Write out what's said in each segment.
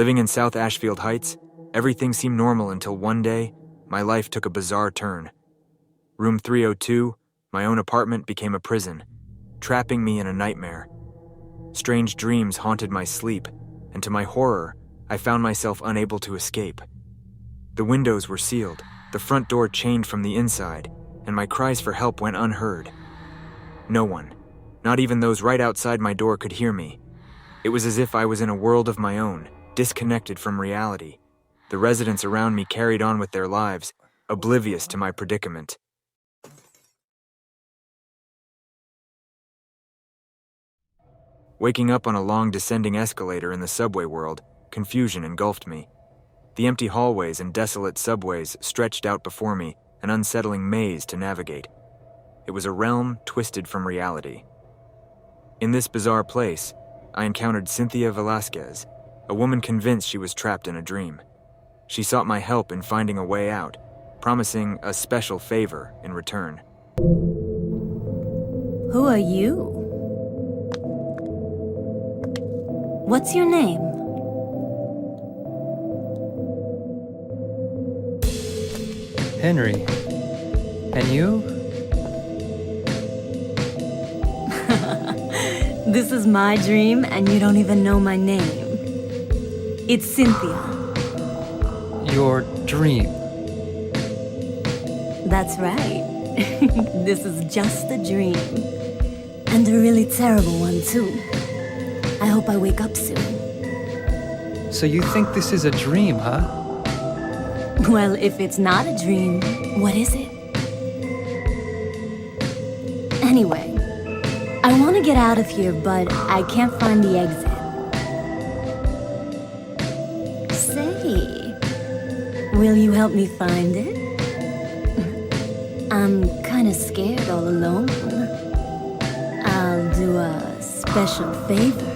Living in South Ashfield Heights, everything seemed normal until one day, my life took a bizarre turn. Room 302, my own apartment, became a prison, trapping me in a nightmare. Strange dreams haunted my sleep, and to my horror, I found myself unable to escape. The windows were sealed, the front door chained from the inside, and my cries for help went unheard. No one, not even those right outside my door, could hear me. It was as if I was in a world of my own, disconnected from reality. The residents around me carried on with their lives, oblivious to my predicament. Waking up on a long descending escalator in the subway world, confusion engulfed me. The empty hallways and desolate subways stretched out before me, an unsettling maze to navigate. It was a realm twisted from reality. In this bizarre place, I encountered Cynthia Velasquez, a woman convinced she was trapped in a dream. She sought my help in finding a way out, promising a special favor in return. Who are you? What's your name? Henry. And you? This is my dream, and you don't even know my name. It's Cynthia. Your dream. That's right. This is just a dream. And a really terrible one, too. I hope I wake up soon. So you think this is a dream, huh? Well, if it's not a dream, what is it? Anyway, I want to get out of here, but I can't find the exit. Say, will you help me find it? I'm kind of scared all alone. I'll do a special favor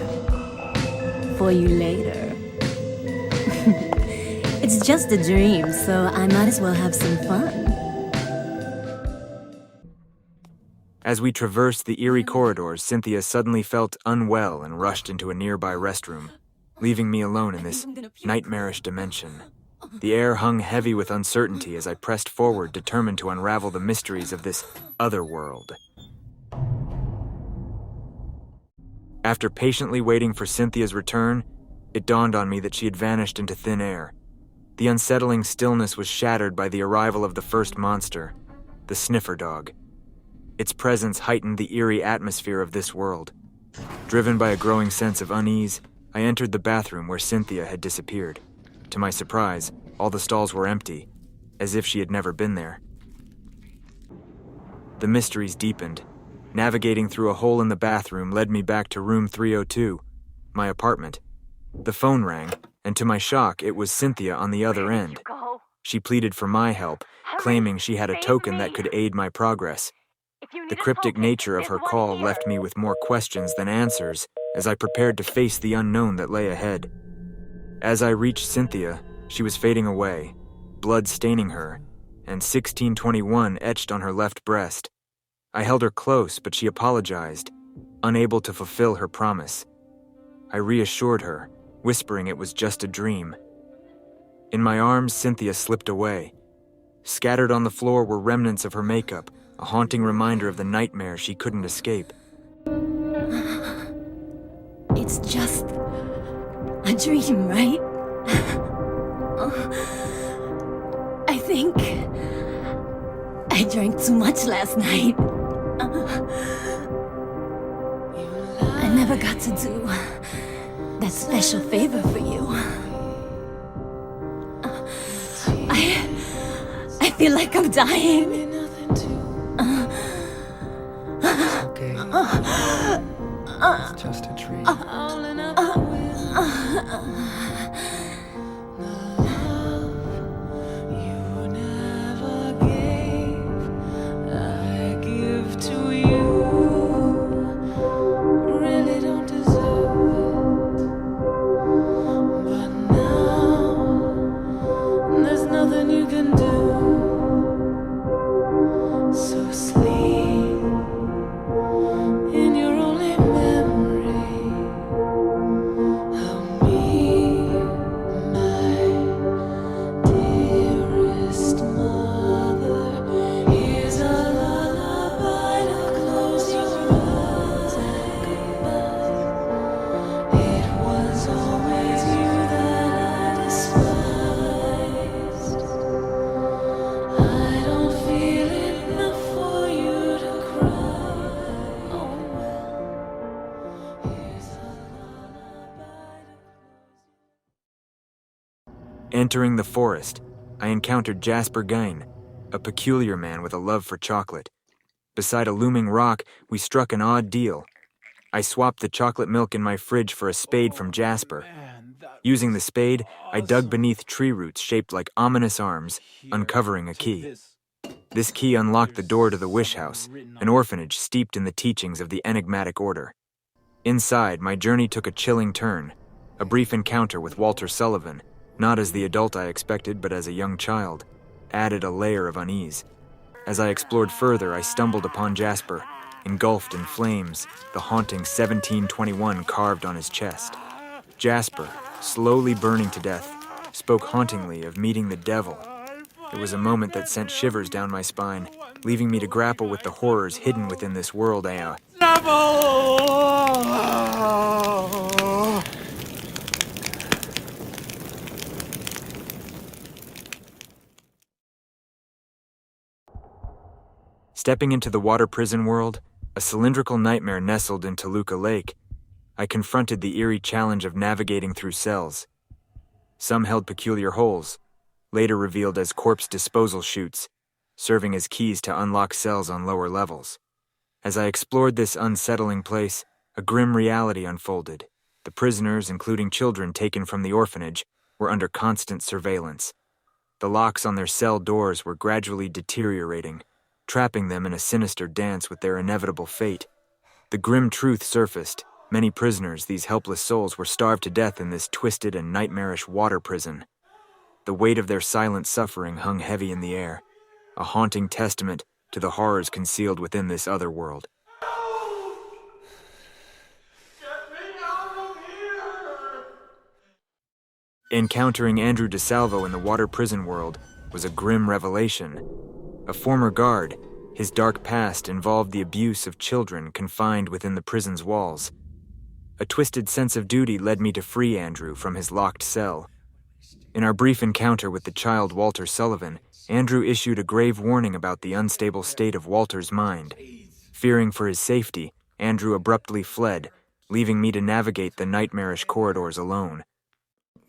for you later. It's just a dream, so I might as well have some fun. As we traversed the eerie corridors, Cynthia suddenly felt unwell and rushed into a nearby restroom, leaving me alone in this nightmarish dimension. The air hung heavy with uncertainty as I pressed forward, determined to unravel the mysteries of this other world. After patiently waiting for Cynthia's return, it dawned on me that she had vanished into thin air. The unsettling stillness was shattered by the arrival of the first monster, the sniffer dog. Its presence heightened the eerie atmosphere of this world. Driven by a growing sense of unease, I entered the bathroom where Cynthia had disappeared. To my surprise, all the stalls were empty, as if she had never been there. The mysteries deepened. Navigating through a hole in the bathroom led me back to room 302, my apartment. The phone rang, and to my shock, it was Cynthia on the other end. She pleaded for my help, claiming she had a token that could aid my progress. The cryptic nature of her call left me with more questions than answers as I prepared to face the unknown that lay ahead. As I reached Cynthia, she was fading away, blood staining her, and 1621 etched on her left breast. I held her close, but she apologized, unable to fulfill her promise. I reassured her, whispering it was just a dream. In my arms, Cynthia slipped away. Scattered on the floor were remnants of her makeup, a haunting reminder of the nightmare she couldn't escape. It's just a dream, right? I think I drank too much last night. I never got to do that special favor for you. I feel like I'm dying. It's okay. It's just a dream. In your only memory of me. Entering the forest, I encountered Jasper Gain, a peculiar man with a love for chocolate. Beside a looming rock, we struck an odd deal. I swapped the chocolate milk in my fridge for a spade from Jasper. Using the spade, I dug beneath tree roots shaped like ominous arms, uncovering a key. This key unlocked the door to the Wish House, an orphanage steeped in the teachings of the enigmatic order. Inside, my journey took a chilling turn. A brief encounter with Walter Sullivan, not as the adult I expected but as a young child, added a layer of unease. As I explored further, I stumbled upon Jasper, engulfed in flames, the haunting 1721 carved on his chest. Jasper, slowly burning to death, spoke hauntingly of meeting the devil. It was a moment that sent shivers down my spine, leaving me to grapple with the horrors hidden within this world. Stepping into the water prison world, a cylindrical nightmare nestled in Toluca Lake, I confronted the eerie challenge of navigating through cells. Some held peculiar holes, later revealed as corpse disposal chutes, serving as keys to unlock cells on lower levels. As I explored this unsettling place, a grim reality unfolded. The prisoners, including children taken from the orphanage, were under constant surveillance. The locks on their cell doors were gradually deteriorating, trapping them in a sinister dance with their inevitable fate. The grim truth surfaced. Many prisoners, these helpless souls, were starved to death in this twisted and nightmarish water prison. The weight of their silent suffering hung heavy in the air, a haunting testament to the horrors concealed within this other world. Encountering Andrew DeSalvo in the water prison world was a grim revelation. A former guard, his dark past involved the abuse of children confined within the prison's walls. A twisted sense of duty led me to free Andrew from his locked cell. In our brief encounter with the child Walter Sullivan, Andrew issued a grave warning about the unstable state of Walter's mind. Fearing for his safety, Andrew abruptly fled, leaving me to navigate the nightmarish corridors alone.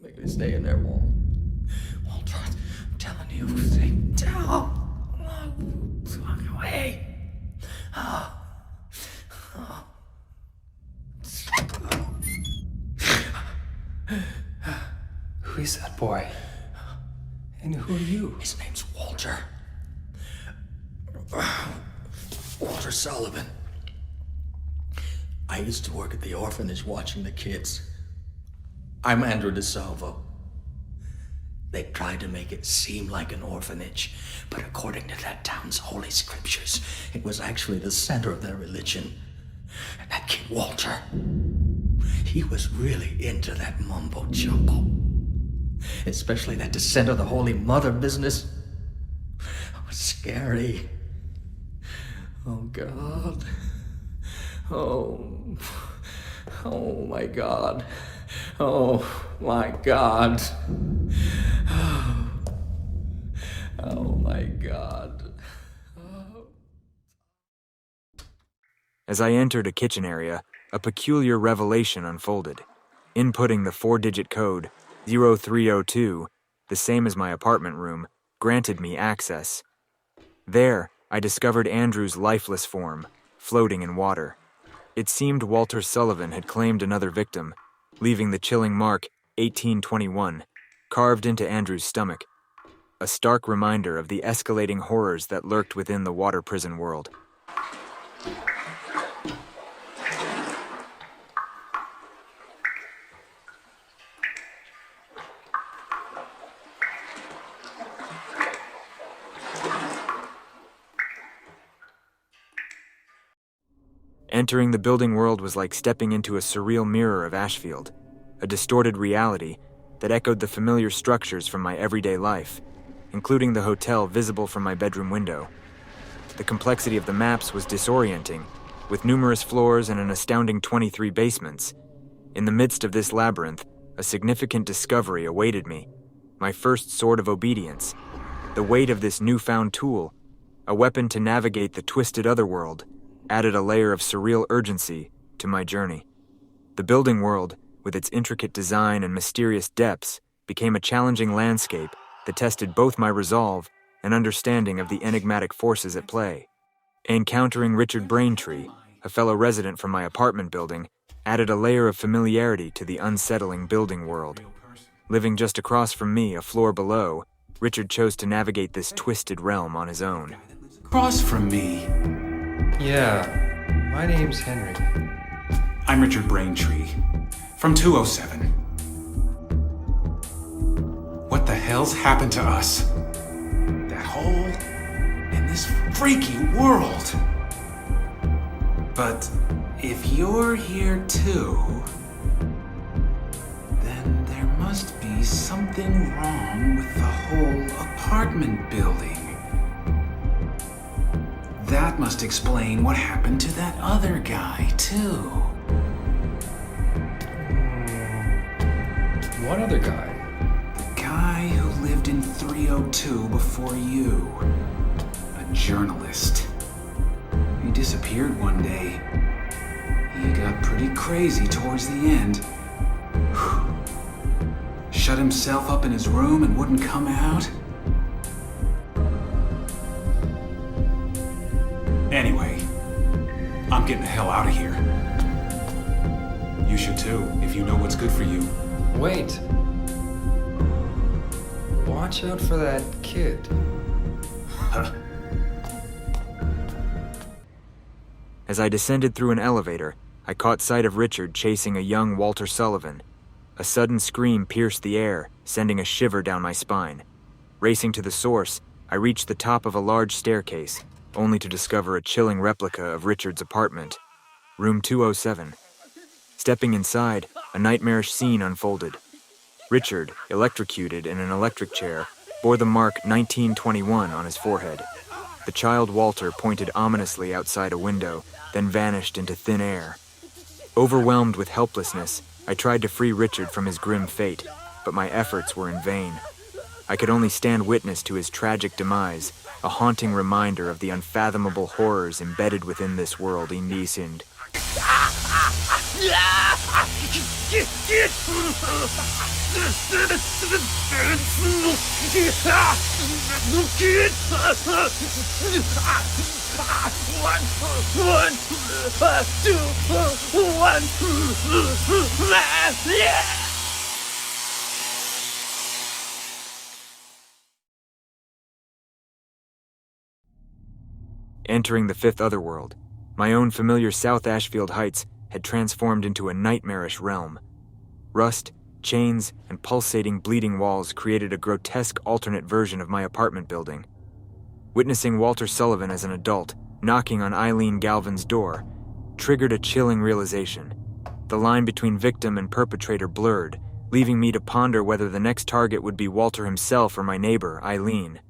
Make me stay in there, Walter, I'm telling you, stay down. Walk away. Who is that boy? And who are you? His name's Walter. Walter Sullivan. I used to work at the orphanage watching the kids. I'm Andrew DeSalvo. They tried to make it seem like an orphanage, but according to that town's holy scriptures, it was actually the center of their religion. And that kid Walter, he was really into that mumbo jumbo. Especially that descent of the Holy Mother business. It was scary. Oh God. Oh my God. Oh my God. Oh my God. As I entered a kitchen area, a peculiar revelation unfolded. Inputting the 4-digit code 0302, the same as my apartment room, granted me access. There, I discovered Andrew's lifeless form, floating in water. It seemed Walter Sullivan had claimed another victim, leaving the chilling mark 1821 carved into Andrew's stomach, a stark reminder of the escalating horrors that lurked within the water prison world. Entering the building world was like stepping into a surreal mirror of Ashfield, a distorted reality that echoed the familiar structures from my everyday life, including the hotel visible from my bedroom window. The complexity of the maps was disorienting, with numerous floors and an astounding 23 basements. In the midst of this labyrinth, a significant discovery awaited me, my first sword of obedience. The weight of this newfound tool, a weapon to navigate the twisted otherworld, added a layer of surreal urgency to my journey. The building world, with its intricate design and mysterious depths, became a challenging landscape that tested both my resolve and understanding of the enigmatic forces at play. Encountering Richard Braintree, a fellow resident from my apartment building, added a layer of familiarity to the unsettling building world. Living just across from me, a floor below, Richard chose to navigate this twisted realm on his own. Across from me. Yeah, my name's Henry. I'm Richard Braintree, from 207. What the hell's happened to us? That hole in this freaky world. But if you're here too, then there must be something wrong with the whole apartment building. That must explain what happened to that other guy, too. What other guy? The guy who lived in 302 before you. A journalist. He disappeared one day. He got pretty crazy towards the end. Shut himself up in his room and wouldn't come out. Anyway, I'm getting the hell out of here. You should too, if you know what's good for you. Wait. Watch out for that kid. As I descended through an elevator, I caught sight of Richard chasing a young Walter Sullivan. A sudden scream pierced the air, sending a shiver down my spine. Racing to the source, I reached the top of a large staircase, only to discover a chilling replica of Richard's apartment, room 207. Stepping inside, a nightmarish scene unfolded. Richard, electrocuted in an electric chair, bore the mark 1921 on his forehead. The child Walter pointed ominously outside a window, then vanished into thin air. Overwhelmed with helplessness, I tried to free Richard from his grim fate, but my efforts were in vain. I could only stand witness to his tragic demise, a haunting reminder of the unfathomable horrors embedded within this world in Niesind. Entering the fifth otherworld, my own familiar South Ashfield Heights had transformed into a nightmarish realm. Rust, chains, and pulsating, bleeding walls created a grotesque alternate version of my apartment building. Witnessing Walter Sullivan as an adult, knocking on Eileen Galvin's door, triggered a chilling realization. The line between victim and perpetrator blurred, leaving me to ponder whether the next target would be Walter himself or my neighbor, Eileen.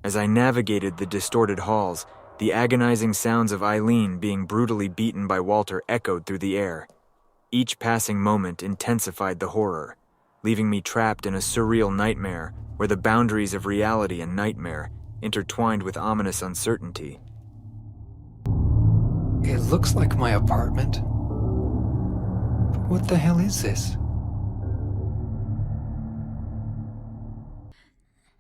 As I navigated the distorted halls, the agonizing sounds of Eileen being brutally beaten by Walter echoed through the air. Each passing moment intensified the horror, leaving me trapped in a surreal nightmare where the boundaries of reality and nightmare intertwined with ominous uncertainty. It looks like my apartment. But what the hell is this?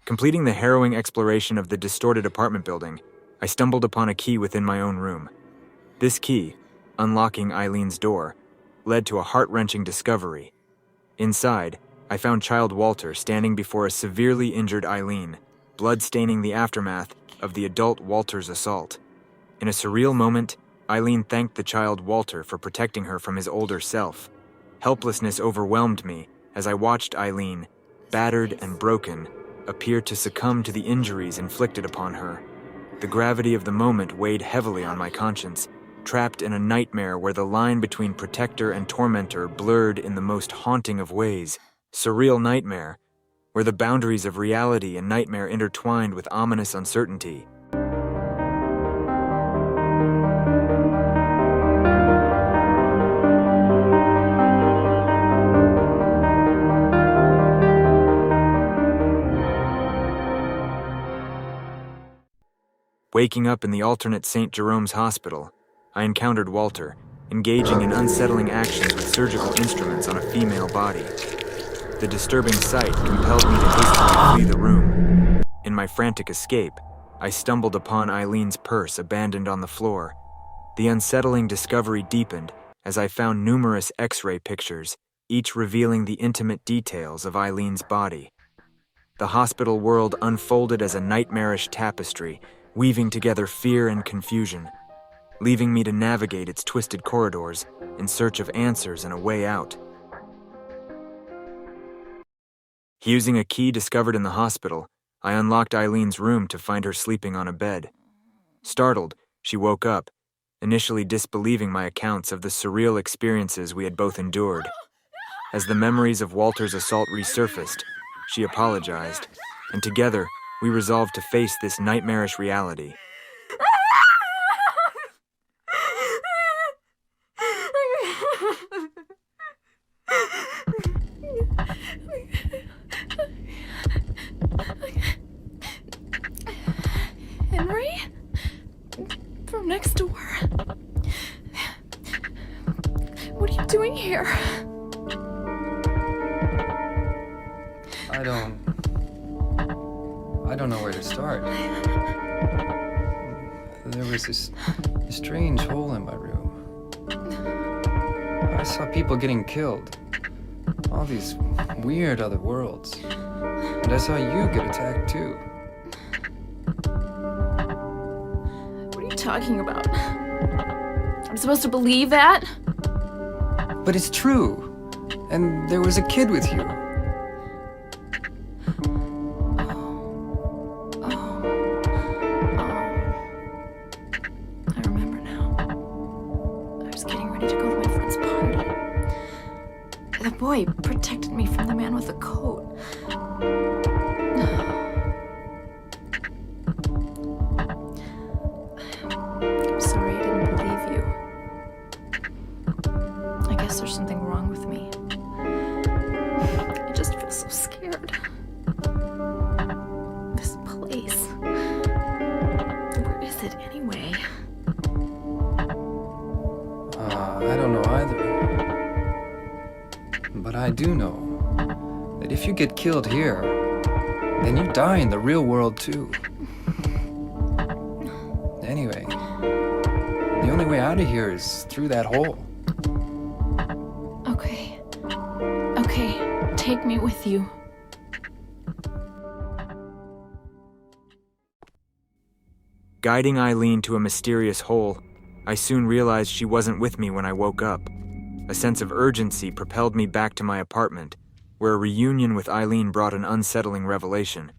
Completing the harrowing exploration of the distorted apartment building, I stumbled upon a key within my own room. This key, unlocking Eileen's door, led to a heart-wrenching discovery. Inside, I found child Walter standing before a severely injured Eileen, blood staining the aftermath of the adult Walter's assault. In a surreal moment, Eileen thanked the child Walter for protecting her from his older self. Helplessness overwhelmed me as I watched Eileen, battered and broken, appear to succumb to the injuries inflicted upon her. The gravity of the moment weighed heavily on my conscience, trapped in a nightmare where the line between protector and tormentor blurred in the most haunting of ways. Surreal nightmare, where the boundaries of reality and nightmare intertwined with ominous uncertainty. Waking up in the alternate St. Jerome's Hospital, I encountered Walter, engaging in unsettling actions with surgical instruments on a female body. The disturbing sight compelled me to hastily flee the room. In my frantic escape, I stumbled upon Eileen's purse abandoned on the floor. The unsettling discovery deepened as I found numerous X-ray pictures, each revealing the intimate details of Eileen's body. The hospital world unfolded as a nightmarish tapestry, weaving together fear and confusion, leaving me to navigate its twisted corridors in search of answers and a way out. Using a key discovered in the hospital, I unlocked Eileen's room to find her sleeping on a bed. Startled, she woke up, initially disbelieving my accounts of the surreal experiences we had both endured. As the memories of Walter's assault resurfaced, she apologized, and together, we resolved to face this nightmarish reality. Henry? From next door? What are you doing here? I don't know where to start. There was this strange hole in my room. I saw people getting killed. All these weird other worlds. And I saw you get attacked too. What are you talking about? I'm supposed to believe that? But it's true. And there was a kid with you. I remember now. I was getting ready to go to my friend's party. The boy protected me from the man with the coat. I'm sorry I didn't believe you. I guess there's something wrong with me. I just feel so scared. This place. Where is it anyway? I don't know either. But I do know that if you get killed here, then you die in the real world too. Anyway, the only way out of here is through that hole. Okay. Okay, take me with you. Guiding Eileen to a mysterious hole, I soon realized she wasn't with me when I woke up. A sense of urgency propelled me back to my apartment, where a reunion with Eileen brought an unsettling revelation.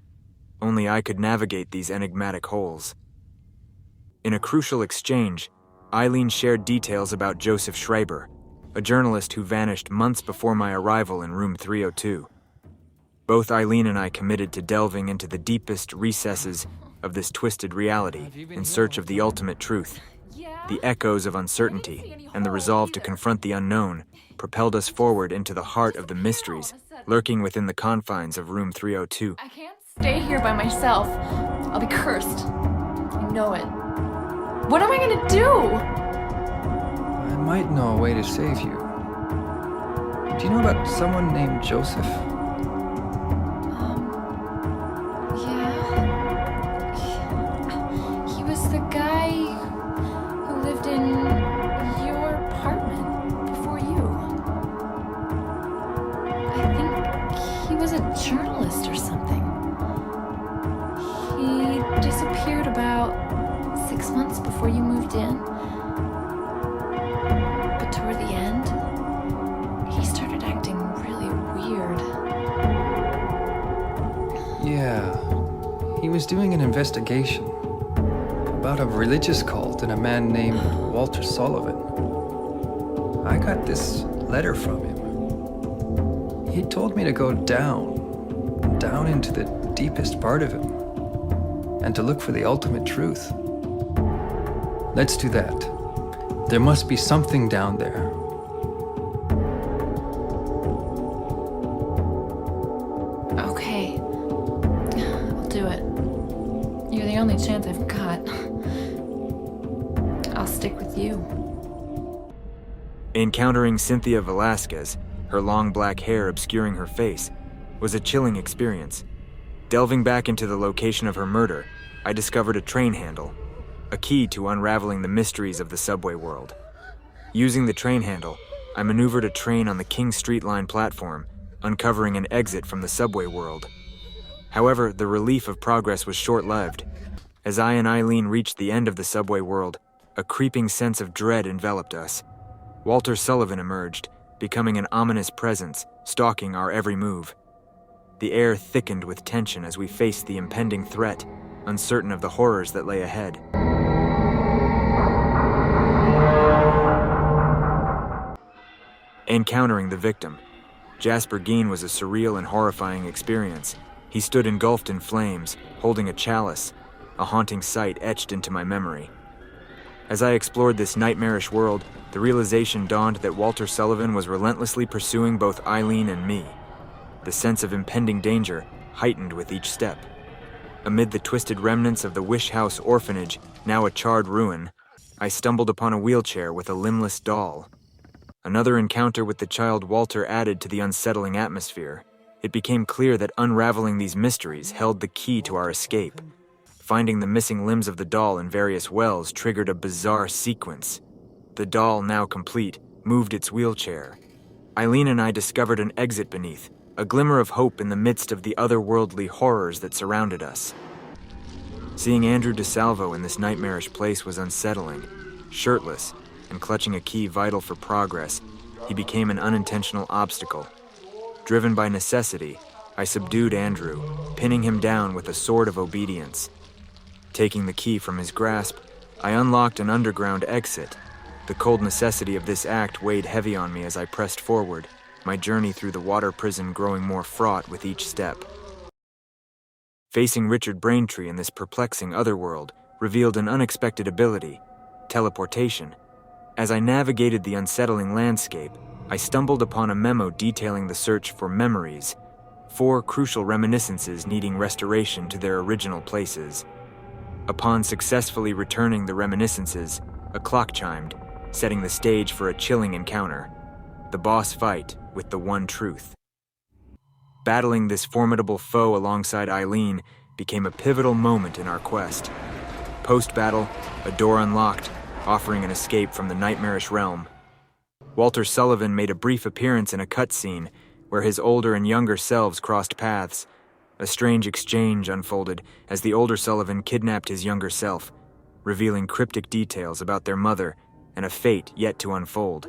Only I could navigate these enigmatic holes. In a crucial exchange, Eileen shared details about Joseph Schreiber, a journalist who vanished months before my arrival in room 302. Both Eileen and I committed to delving into the deepest recesses of this twisted reality in search of the ultimate truth. The echoes of uncertainty and the resolve to confront the unknown propelled us forward into the heart of the mysteries lurking within the confines of room 302. I can't stay here by myself. I'll be cursed. I know it. What am I gonna do? I might know a way to save you. Do you know about someone named Joseph? Yeah. He was the guy who lived in your apartment before you. I think he was a journalist or something. He disappeared about 6 months before you moved in. But toward the end, he started acting really weird. Yeah. He was doing an investigation about a religious cult and a man named Walter Sullivan. I got this letter from him. He told me to go down into the deepest part of him, and to look for the ultimate truth. Let's do that. There must be something down there. Okay. I'll do it. You're the only chance I've got. I'll stick with you. Encountering Cynthia Velasquez, her long black hair obscuring her face, was a chilling experience. Delving back into the location of her murder, I discovered a train handle, a key to unraveling the mysteries of the subway world. Using the train handle, I maneuvered a train on the King Street Line platform, uncovering an exit from the subway world. However, the relief of progress was short-lived. As I and Eileen reached the end of the subway world, a creeping sense of dread enveloped us. Walter Sullivan emerged, becoming an ominous presence, stalking our every move. The air thickened with tension as we faced the impending threat, uncertain of the horrors that lay ahead. Encountering the victim, Jasper Geen was a surreal and horrifying experience. He stood engulfed in flames, holding a chalice, a haunting sight etched into my memory. As I explored this nightmarish world, the realization dawned that Walter Sullivan was relentlessly pursuing both Eileen and me. The sense of impending danger heightened with each step. Amid the twisted remnants of the Wish House orphanage, now a charred ruin, I stumbled upon a wheelchair with a limbless doll. Another encounter with the child Walter added to the unsettling atmosphere. It became clear that unraveling these mysteries held the key to our escape. Finding the missing limbs of the doll in various wells triggered a bizarre sequence. The doll, now complete, moved its wheelchair. Eileen and I discovered an exit beneath, a glimmer of hope in the midst of the otherworldly horrors that surrounded us. Seeing Andrew DeSalvo in this nightmarish place was unsettling. Shirtless, and clutching a key vital for progress, he became an unintentional obstacle. Driven by necessity, I subdued Andrew, pinning him down with a sword of obedience. Taking the key from his grasp, I unlocked an underground exit. The cold necessity of this act weighed heavy on me as I pressed forward, my journey through the water prison growing more fraught with each step. Facing Richard Braintree in this perplexing otherworld revealed an unexpected ability: teleportation. As I navigated the unsettling landscape, I stumbled upon a memo detailing the search for memories, 4 crucial reminiscences needing restoration to their original places. Upon successfully returning the reminiscences, a clock chimed, setting the stage for a chilling encounter: the boss fight with the one truth. Battling this formidable foe alongside Eileen became a pivotal moment in our quest. Post-battle, a door unlocked, offering an escape from the nightmarish realm. Walter Sullivan made a brief appearance in a cutscene where his older and younger selves crossed paths. A strange exchange unfolded as the older Sullivan kidnapped his younger self, revealing cryptic details about their mother and a fate yet to unfold.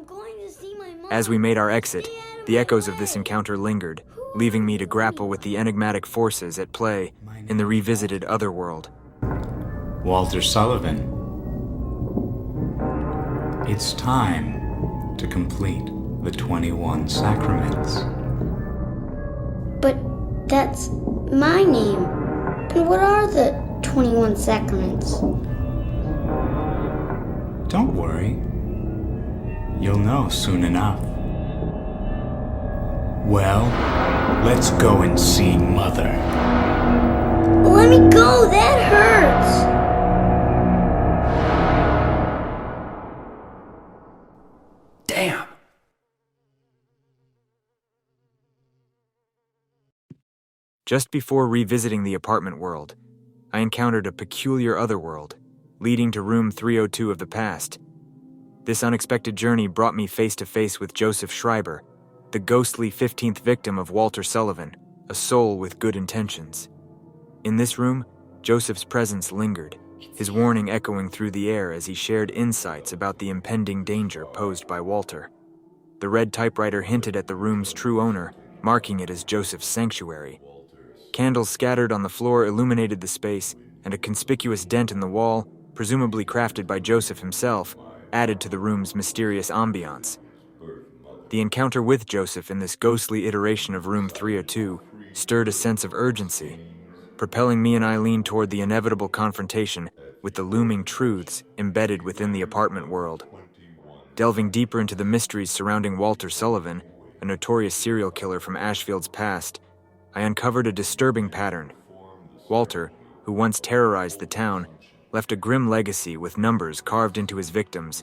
As we made our exit, the echoes of this encounter lingered, leaving me to grapple with the enigmatic forces at play in the revisited otherworld. Walter Sullivan. It's time to complete the 21 sacraments. But that's my name. And what are the 21 sacraments? Don't worry. You'll know soon enough. Well, let's go and see Mother. Let me go, that hurts! Damn! Just before revisiting the apartment world, I encountered a peculiar otherworld, leading to room 302 of the past. This unexpected journey brought me face to face with Joseph Schreiber, the ghostly 15th victim of Walter Sullivan, a soul with good intentions. In this room, Joseph's presence lingered, his warning echoing through the air as he shared insights about the impending danger posed by Walter. The red typewriter hinted at the room's true owner, marking it as Joseph's sanctuary. Candles scattered on the floor illuminated the space, and a conspicuous dent in the wall, presumably crafted by Joseph himself, added to the room's mysterious ambiance. The encounter with Joseph in this ghostly iteration of room 302 stirred a sense of urgency, propelling me and Eileen toward the inevitable confrontation with the looming truths embedded within the apartment world. Delving deeper into the mysteries surrounding Walter Sullivan, a notorious serial killer from Ashfield's past, I uncovered a disturbing pattern. Walter, who once terrorized the town, left a grim legacy with numbers carved into his victims.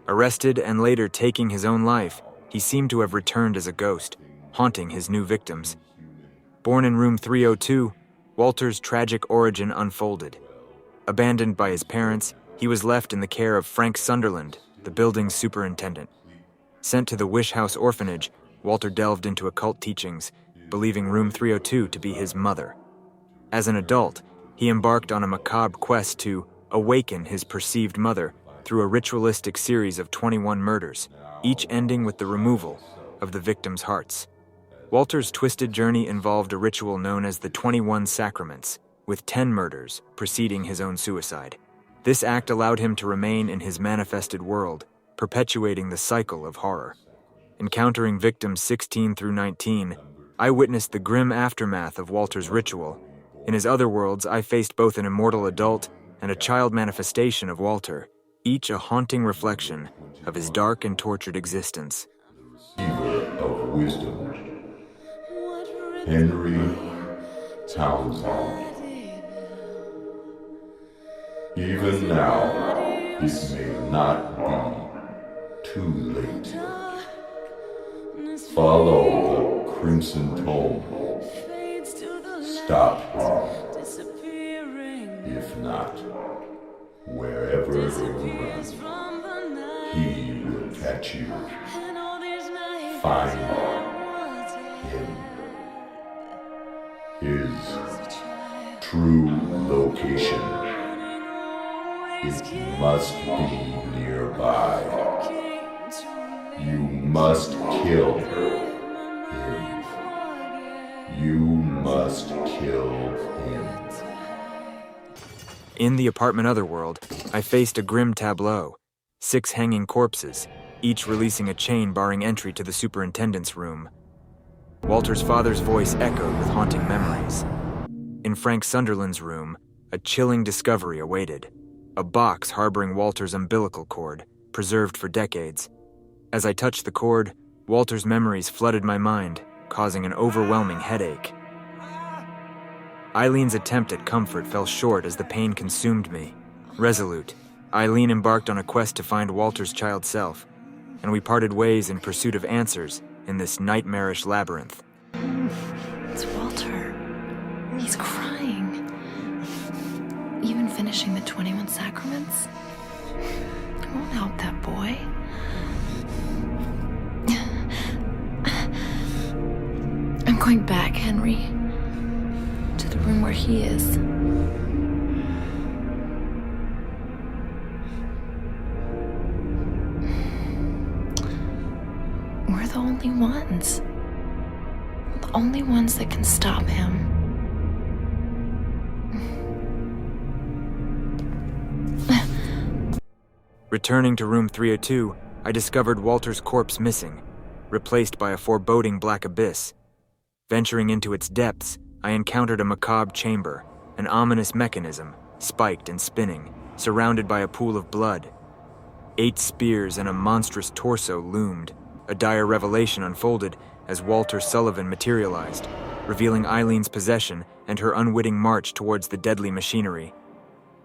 Arrested and later taking his own life, he seemed to have returned as a ghost, haunting his new victims. Born in room 302, Walter's tragic origin unfolded. Abandoned by his parents, he was left in the care of Frank Sunderland, the building's superintendent. Sent to the Wish House orphanage, Walter delved into occult teachings, believing room 302 to be his mother. As an adult, he embarked on a macabre quest to awaken his perceived mother through a ritualistic series of 21 murders, each ending with the removal of the victims' hearts. Walter's twisted journey involved a ritual known as the 21 Sacraments, with 10 murders preceding his own suicide. This act allowed him to remain in his manifested world, perpetuating the cycle of horror. Encountering victims 16 through 19, I witnessed the grim aftermath of Walter's ritual. In his other worlds, I faced both an immortal adult and a child manifestation of Walter, each a haunting reflection of his dark and tortured existence. Receiver of wisdom, Henry Townshend. Even now, it may not be too late. Follow the crimson tome. Stop him. If not, wherever you run, he will catch you. Find him. His true location. It must be nearby. You must kill him. You must kill him. In the apartment otherworld, I faced a grim tableau. 6 hanging corpses, each releasing a chain barring entry to the superintendent's room. Walter's father's voice echoed with haunting memories. In Frank Sunderland's room, a chilling discovery awaited. A box harboring Walter's umbilical cord, preserved for decades. As I touched the cord, Walter's memories flooded my mind, causing an overwhelming headache. Eileen's attempt at comfort fell short as the pain consumed me. Resolute, Eileen embarked on a quest to find Walter's child self, and we parted ways in pursuit of answers in this nightmarish labyrinth. It's Walter. He's crying. Even finishing the 21 Sacraments? It won't help that boy. I'm going back, Henry. To the room where he is. We're the only ones. The only ones that can stop him. Returning to room 302, I discovered Walter's corpse missing, replaced by a foreboding black abyss. Venturing into its depths, I encountered a macabre chamber, an ominous mechanism, spiked and spinning, surrounded by a pool of blood. 8 spears and a monstrous torso loomed. A dire revelation unfolded as Walter Sullivan materialized, revealing Eileen's possession and her unwitting march towards the deadly machinery.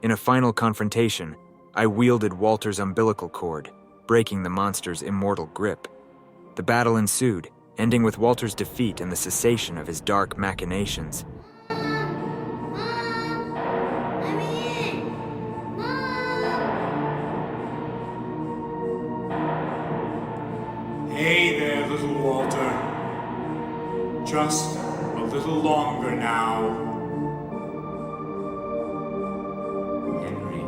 In a final confrontation, I wielded Walter's umbilical cord, breaking the monster's immortal grip. The battle ensued, ending with Walter's defeat and the cessation of his dark machinations. Hey there, little Walter. Just a little longer now. Henry,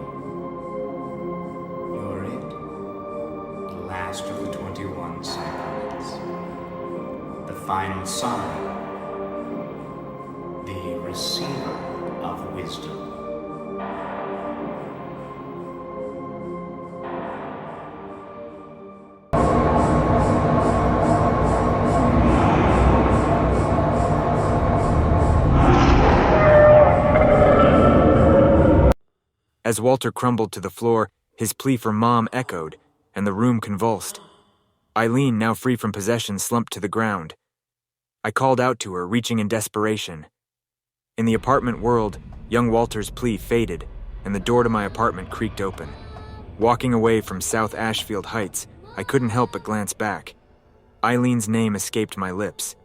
you're it. The last of the 21 Sacraments. The final sign. The receiver of wisdom. As Walter crumbled to the floor, his plea for Mom echoed, and the room convulsed. Eileen, now free from possession, slumped to the ground. I called out to her, reaching in desperation. In the apartment world, young Walter's plea faded, and the door to my apartment creaked open. Walking away from South Ashfield Heights, I couldn't help but glance back. Eileen's name escaped my lips.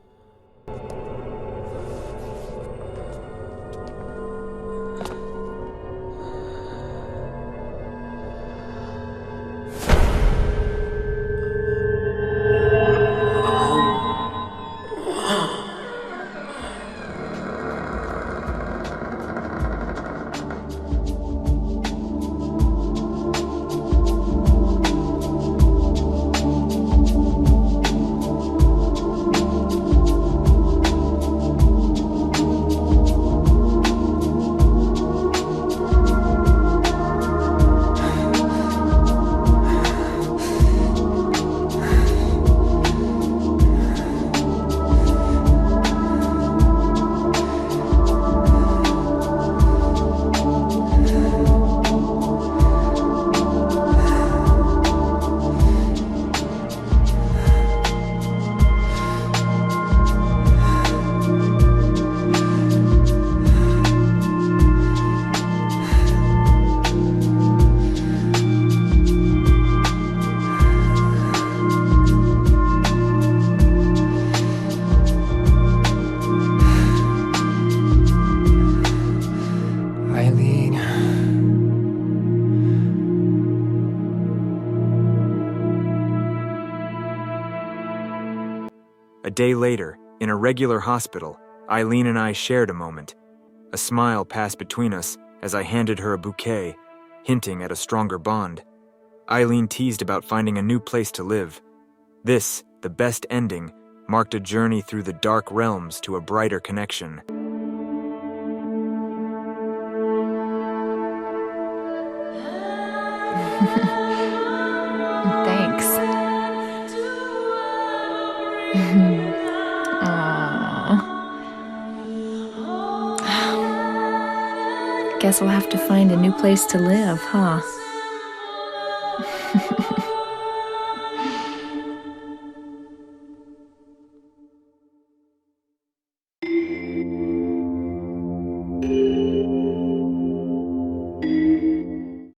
A day later, in a regular hospital, Eileen and I shared a moment. A smile passed between us as I handed her a bouquet, hinting at a stronger bond. Eileen teased about finding a new place to live. This, the best ending, marked a journey through the dark realms to a brighter connection. Thanks. Guess we'll have to find a new place to live, huh?